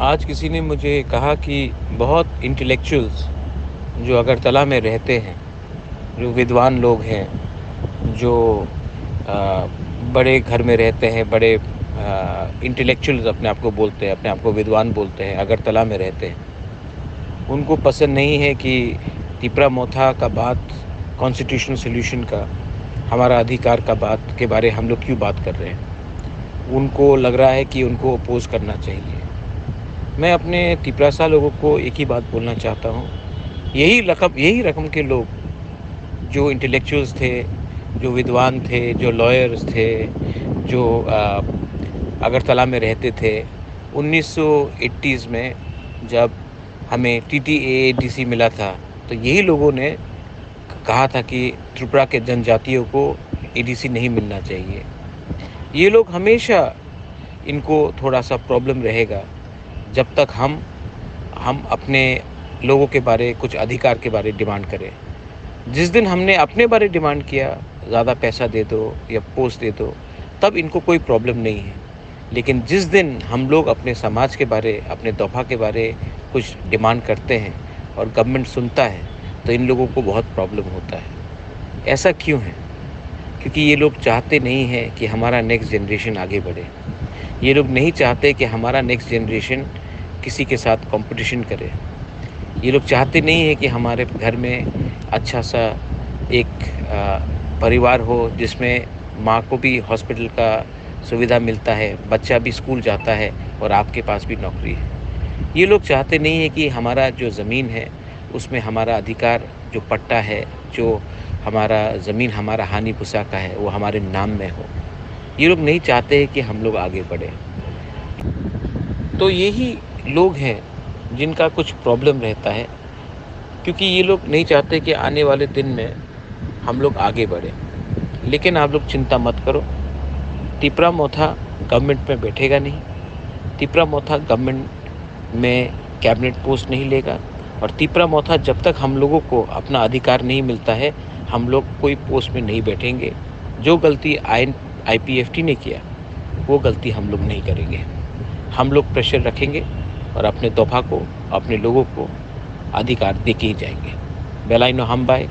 आज किसी ने मुझे कहा कि बहुत इंटेलेक्चुअल्स जो अगरतला में रहते हैं, जो विद्वान लोग हैं, जो अ, बड़े घर में रहते हैं, बड़े इंटेलेक्चुअल्स अपने आप को बोलते हैं, अपने आप को विद्वान बोलते हैं, अगरतला में रहते हैं, उनको पसंद नहीं है कि तिपरा मोथा का बात, कॉन्स्टिट्यूशनल सॉल्यूशन का, हमारा अधिकार का बात के बारे हम लोग क्यों बात कर रहे हैं। उनको लग रहा है कि उनको अपोज करना चाहिए। मैं अपने तिपरासा लोगों को एक ही बात बोलना चाहता हूँ, यही रकम के लोग जो इंटेलेक्चुअल्स थे, जो विद्वान थे, जो लॉयर्स थे, जो अगरतला में रहते थे 1980s में, जब हमें TTAADC मिला था, तो यही लोगों ने कहा था कि त्रिपुरा के जनजातियों को ADC नहीं मिलना चाहिए। ये लोग हमेशा, इनको थोड़ा सा प्रॉब्लम रहेगा जब तक हम अपने लोगों के बारे, कुछ अधिकार के बारे डिमांड करें। जिस दिन हमने अपने बारे डिमांड किया, ज़्यादा पैसा दे दो या पोस्ट दे दो, तब इनको कोई प्रॉब्लम नहीं है। लेकिन जिस दिन हम लोग अपने समाज के बारे, अपने तोहफ़ा के बारे कुछ डिमांड करते हैं और गवर्नमेंट सुनता है, तो इन लोगों को बहुत प्रॉब्लम होता है। ऐसा क्यों है? क्योंकि ये लोग चाहते नहीं हैं कि हमारा नेक्स्ट जनरेशन आगे बढ़े। ये लोग नहीं चाहते कि हमारा नेक्स्ट जनरेशन किसी के साथ कंपटीशन करे। ये लोग चाहते नहीं हैं कि हमारे घर में अच्छा सा एक परिवार हो, जिसमें माँ को भी हॉस्पिटल का सुविधा मिलता है, बच्चा भी स्कूल जाता है और आपके पास भी नौकरी है। ये लोग चाहते नहीं हैं कि हमारा जो ज़मीन है, उसमें हमारा अधिकार, जो पट्टा है, जो हमारा ज़मीन हमारा हानि पुसा का है, वो हमारे नाम में हो। ये लोग नहीं चाहते हैं कि हम लोग आगे बढ़ें। तो यही लोग हैं जिनका कुछ प्रॉब्लम रहता है, क्योंकि ये लोग नहीं चाहते कि आने वाले दिन में हम लोग आगे बढ़ें। लेकिन आप लोग चिंता मत करो, तिपरा मोथा गवर्नमेंट में बैठेगा नहीं, तिपरा मोथा गवर्नमेंट में कैबिनेट पोस्ट नहीं लेगा, और तिपरा मोथा जब तक हम लोगों को अपना अधिकार नहीं मिलता है, हम लोग कोई पोस्ट में नहीं बैठेंगे। जो गलती IPFT ने किया, वो गलती हम लोग नहीं करेंगे। हम लोग प्रेशर रखेंगे और अपने तोहफ़ा को, अपने लोगों को अधिकार दे के ही जाएंगे। बेलाइनो हम बाय।